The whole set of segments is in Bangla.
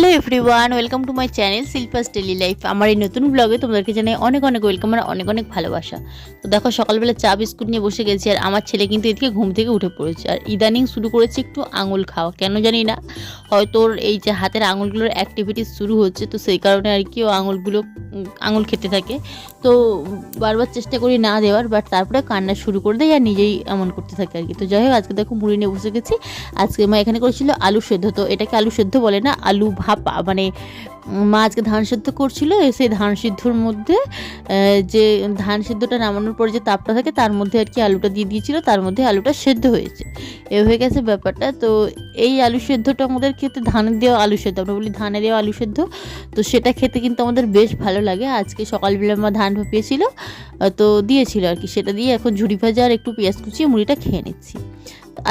Hello everyone, welcome to my channel Shilpa's daily life. আমার এই নতুন ব্লগে তোমাদেরকে জানাই অনেক অনেক ওয়েলকাম আর অনেক অনেক ভালোবাসা। তো দেখো, সকালবেলা চা বিস্কুট নিয়ে বসে গেছি আর আমার ছেলে কিন্তু এদিকে ঘুম থেকে উঠে পড়েছে আর ইদানিং শুরু করেছে একটু আঙুল খাওয়া, কেন জানি না। হয়তো ওর এই যে হাতের আঙুলগুলোর অ্যাক্টিভিটিস শুরু হচ্ছে, তো সেই কারণে আর কি ও আঙুল খেতে থাকে। তো বারবার চেষ্টা করি না দেওয়ার, বাট তারপরে কান্না শুরু করে দেয় আর নিজেই এমন করতে থাকে আর কি। তো যাই হোক, আজকে দেখো মুড়ি নিয়ে বসে গেছি। আজকে মা এখানে করেছিল আলু সেদ্ধ, তো এটাকে আলু সেদ্ধ বলে না, আলু ভাপা। মানে মা আজকে ধান সেদ্ধ করছিল, সেই ধান সিদ্ধর মধ্যে যে ধান সিদ্ধটা নামানোর পর যে তাপটা থাকে তার মধ্যে আর কি আলুটা দিয়ে দিয়েছিল, তার মধ্যে আলুটা সেদ্ধ হয়েছে। এ হয়ে গেছে ব্যাপারটা। তো এই আলু সেদ্ধটা আমাদের খেতে, ধানের দেওয়া আলু সেদ্ধ, আমরা বলি ধানে দেওয়া আলু সেদ্ধ, তো সেটা খেতে কিন্তু আমাদের বেশ ভালো লাগে। আজকে সকালবেলা মা ধান ভাপিয়েছিল, তো দিয়েছিল আর কি, সেটা দিয়ে এখন ঝুড়ি ভাজা আর একটু পেঁয়াজ কুচিয়ে মুড়িটা খেয়ে নিচ্ছি।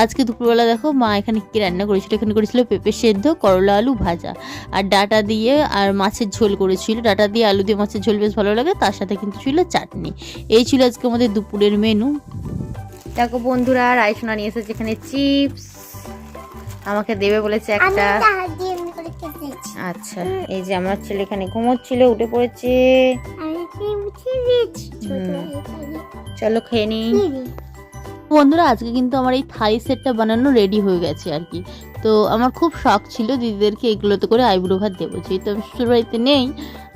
আজকে দুপুরবেলা দেখো মা এখানে কী রান্না করেছিল, এখানে করেছিল পেঁপে সেদ্ধ, করলা আলু ভাজা আর ডাঁটা দিয়ে আর মাছের ঝোল করেছিল। ডাঁটা দিয়ে আলু দিয়ে মাছের ঝোল বেশ ভালো লাগে, তার সাথে কিন্তু ছিল চাটনি। এই ছিল আজকে আমাদের দুপুরের মেনু। দেখো বন্ধুরা, রায়সোনা নিয়ে এসেছে এখানে চিপস, আমাকে দেবে বলেছে একটা। আচ্ছা, এই যে আমার ছেলে এখানে ঘুমোচ্ছিল, উঠে পড়েছে। চলো খেয়ে নি বন্ধুরা। আজকে কিন্তু আমার এই থাই সেটটা বানানো রেডি হয়ে গেছে আর কি। তো আমার খুব শখ ছিল দিদিদেরকে এগুলোতে করে আইব্রো ভাত দেবো, যেহেতু আমি শ্বশুরবাড়িতে নেই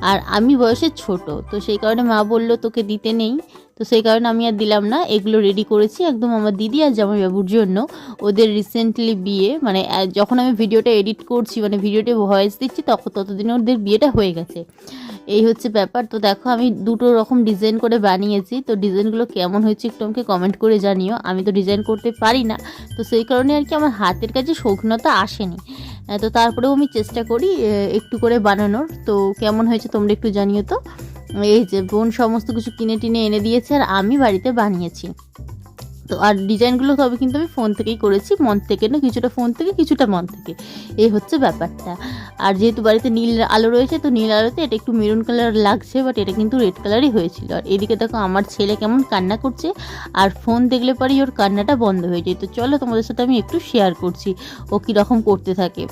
আর আমি বয়সে ছোট, তো সেই কারণে মা বললো তোকে দিতে নেই, তো সেই কারণে আমি আর দিলাম না। এগুলো রেডি করেছি একদম আমার দিদি আর জামাইবাবুর জন্য। ওদের রিসেন্টলি বিয়ে, মানে যখন আমি ভিডিওটা এডিট করছি, মানে ভিডিওটা ভয়েস দিচ্ছি, ততদিনে ওদের বিয়েটা হয়ে গেছে। এই হচ্ছে ব্যাপার। তো দেখো, আমি দুটো রকম ডিজাইন করে বানিয়েছি, তো ডিজাইনগুলো কেমন হয়েছে একটু আমাকে কমেন্ট করে জানিও। আমি তো ডিজাইন করতে পারি না, তো সেই কারণে আর কি আমার হাতের কাছে শৌখিনতা আসেনি। তো তারপরেও আমি চেষ্টা করি একটু করে বানানোর। তো কেমন হয়েছে তোমরা একটু জানিও তো। এই যে বোন সমস্ত কিছু কিনে টিনে এনে দিয়েছে আর আমি বাড়িতে বানিয়েছি। তো আর ডিজাইনগুলো সবই কিন্তু আমি ফোন থেকেই করেছি, মন থেকে না, কিছুটা ফোন থেকে কিছুটা মন থেকে, এই হচ্ছে ব্যাপারটা। আর যেহেতু বাড়িতে নীল আলো রয়েছে, তো নীল আলোতে এটা একটু মেরুন কালার লাগছে, বাট এটা কিন্তু রেড কালারই হয়েছিল। আর এদিকে দেখো আমার ছেলে কেমন কান্না করছে, আর ফোন দেখলে পরেই ওর কান্নাটা বন্ধ হয়ে যায়। তো চলো তোমাদের সাথে আমি একটু শেয়ার করছি ও কীরকম করতে থাকে,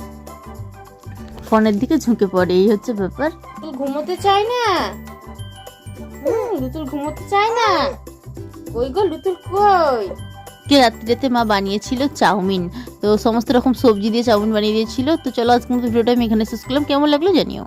ফোনের দিকে ঝুঁকে পড়ে, এই হচ্ছে ব্যাপার। ঘুমোতে চায় না, লুতুল ঘুমোতে চায় না। কই গো লুতুল কই? রাত্রিতে মা বানিয়েছিল চাউমিন, তো সমস্ত রকম সবজি দিয়ে চাউমিন বানিয়ে দিয়েছিল। তো চলো আজকের মতো ভিডিওটা আমি এখানে শেষ করলাম, কেমন লাগলো জানিও।